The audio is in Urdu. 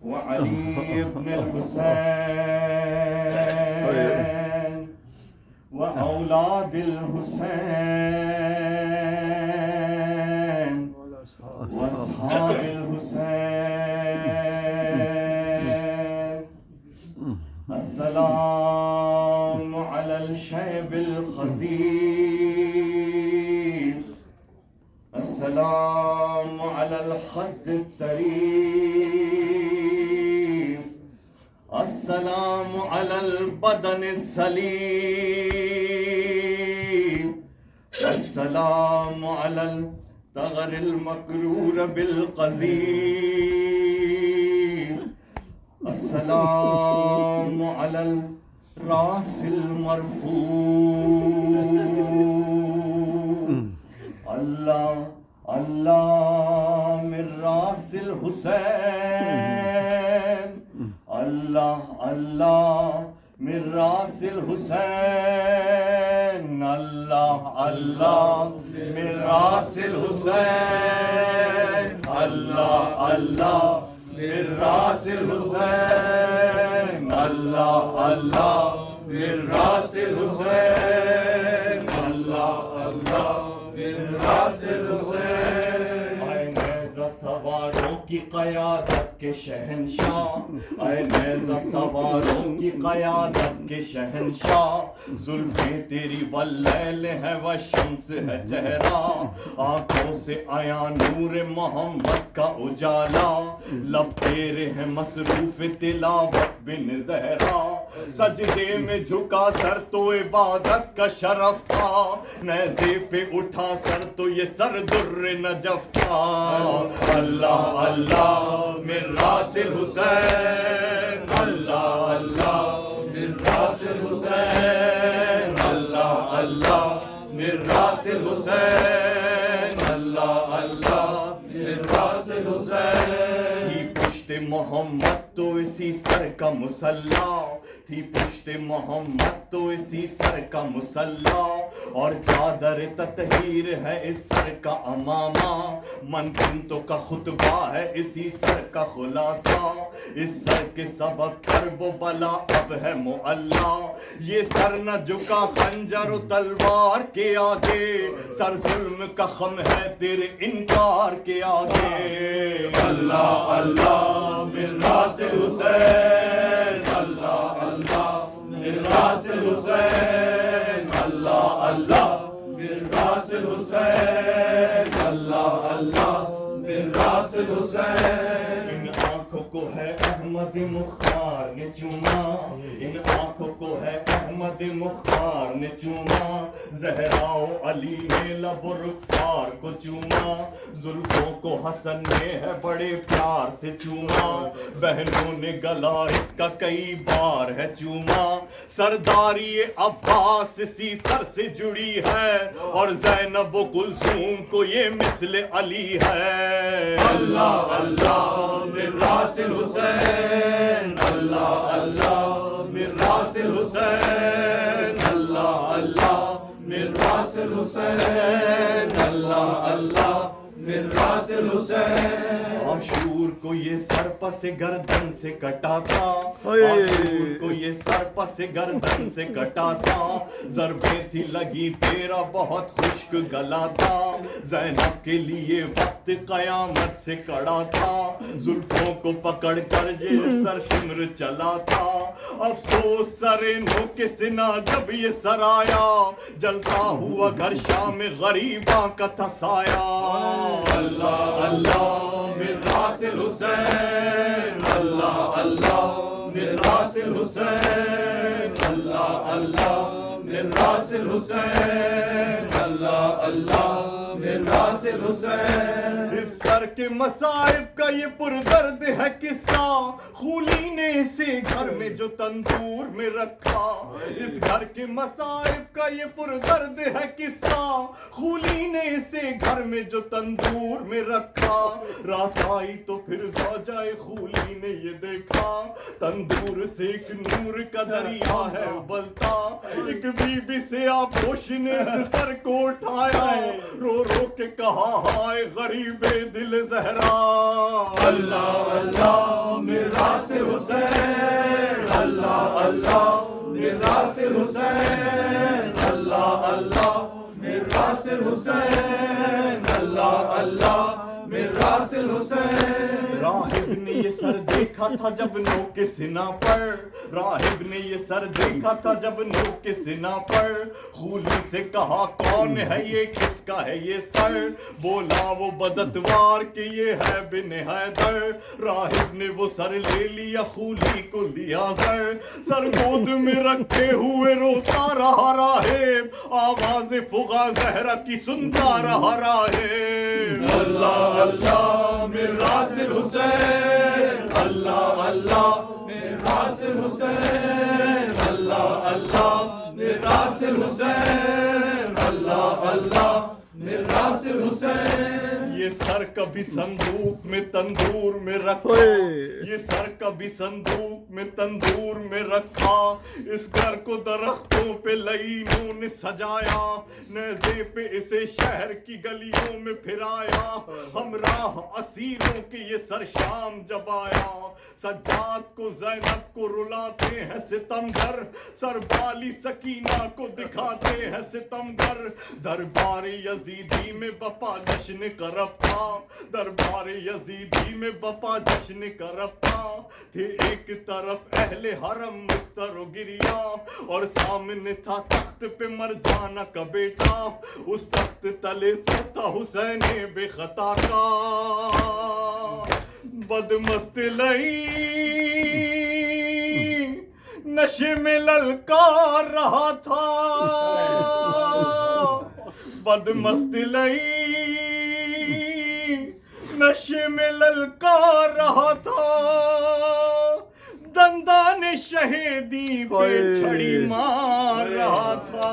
وعلي بن الحسين وأولاد الحسين وأصحاب الحسين. السلام على الشيب الخزيف، السلام على الخد الطريف، السلام على البدن السليم، السلام على الثغر المكرور بالقذيف، السلام على الراس المرفوع. اللہ اللہ من راس الحسین، اللہ اللہ من راس الحسین، اللہ اللہ من راس الحسین، اللہ اللہ من راس الحسین، اللہ اللہ من راس الحسین، اللہ اللہ من راس الحسین. اے نیزہ سواروں کی قیادت کے شہنشاہ، اے نیزہ سواروں کی قیادت کے شہنشاہ، زلفیں تیری واللیل ہے والشمس ہے چہرہ، آنکھوں سے آیا نور محمد کا اجالا، لب تیرے ہیں مصروف تلاوت بن زہرا، سجدے میں جھکا سر تو عبادت کا شرف تھا، نیزے پہ اٹھا سر تو یہ سر در نجف تھا. اللہ اللہ من راس الحسین، اللہ اللہ من راس الحسین، اللہ اللہ من راس الحسین، اللہ اللہ من راس الحسین. تھی پشت محمد تو اسی سر کا مسلح، تھی پشت محمد تو اسی سر کا مسلح، اور چادر تطہیر ہے اس سر کا امامہ، منقبتوں کا خطبہ ہے اسی سر کا خلاصہ، اس سر کے سبب کرب و بلا اب ہے معلا، یہ سر نہ جھکا خنجر و تلوار کے آگے، سر ظلم کا خم ہے تیرے انکار کے آگے. اللہ اللہ من راس الحسین، اللہ اللہ من راس الحسین، اللہ اللہ من راس الحسین، اللہ اللہ من راس الحسین. ان آنکھوں کو ہے احمد مختار نے چوما، ان آنکھوں کو ہے احمد مختار نے چوما، زہرا و علی نے لب و رخسار کو چوما، زلفوں کو حسن نے ہے بڑے پیار سے چوما، بہنوں نے گلا اس کا کئی بار ہے چوما، سرداری عباس اسی سر سے جڑی ہے، اور زینب و کلثوم کو یہ مثل علی ہے. اللہ اللہ من راس الحسین، اللہ اللہ من راس الحسین، اللہ اللہ من راس الحسین، اللہ اللہ من راس الحسین. عاشور کو یہ سر پس گردن سے کٹا تھا، عاشور کو یہ سر پس گردن سے کٹا تھا، ضربیں تھی لگی تیرا بہت خشک گلا تھا، زینب کے لیے وقت قیامت سے کڑا تھا، زلفوں کو پکڑ کر یہ سر شمر چلا تھا، افسوس سر نو کے سنا جب یہ سر آیا، جلتا ہوا گھر شام غریباں کا تھا سایہ. اللہ اللہ من راس الحسین، اللہ اللہ من راس الحسین، اللہ اللہ من راس الحسین، اللہ اللہ من راس الحسین. اس سر کے مصائب کا یہ پردرد ہے قصہ، خولی نے اسے گھر میں جو تندور میں رکھا، اس گھر کے مصائب کا یہ پردرد ہے قصہ، خولی نے اسے گھر میں جو تندور میں رکھا، رات آئی تو پھر زوجائے خولی نے یہ دیکھا، تندور سے ایک نور کا دریا ہے ابلتا، ایک بی بی سے آپوش نے اس سر کو اٹھایا، رو رو کے کہا ہائے غریب دل زہرا اللہ اللہ مرزا سے حسین اللہ اللہ مرزا سے حسین اللہ اللہ مرزا سے حسین اللہ اللہ مرزا سے حسین راہب نے یہ سر دیکھا تھا جب نو کے سنا پر راہب نے یہ سر دیکھا تھا جب نو کے سنا پر خولی سے کہا کون ہے یہ کس کا ہے یہ سر بولا وہ بدتوار کہ یہ ہے بن حیدر راہب نے وہ سر لے لیا خولی کو لیا سر گود میں رکھے ہوئے روتا رہا راہب آواز فغا زہرا کی سنتا رہا راہب اللہ اللہ مرزا سے حسین اللہ اللہ مرزا سے حسین اللہ اللہ مرزا سے حسین اللہ اللہ مرزا سے حسین یہ سر کبھی صندوق میں تندور میں رکھا یہ سر کبھی صندوق میں تندور میں رکھا اس گھر کو درختوں پہ لئینوں نے سجایا نیزے پہ اسے شہر کی گلیوں میں پھرایا ہمراہ اسیروں کے یہ سر شام جب آیا سجاد کو زینب کو رلاتے ہیں ستمگر سر بالی سکینہ کو دکھاتے ہیں ستمگر دربار یزیدی میں بپا جشن کرپا دربار یزیدی میں بپا جشن کرپا تھے ایک طرف اہل حرم مستر و گریا اور سامنے تھا تخت پہ مرجانہ کا بیٹا اس تخت تلے سوتا حسین بے خطا کا بدمست لئی نشے میں للکار رہا تھا بدمست لئی نشے میں للکار رہا تھا دندان شہیدی پہ چھڑی مار رہا تھا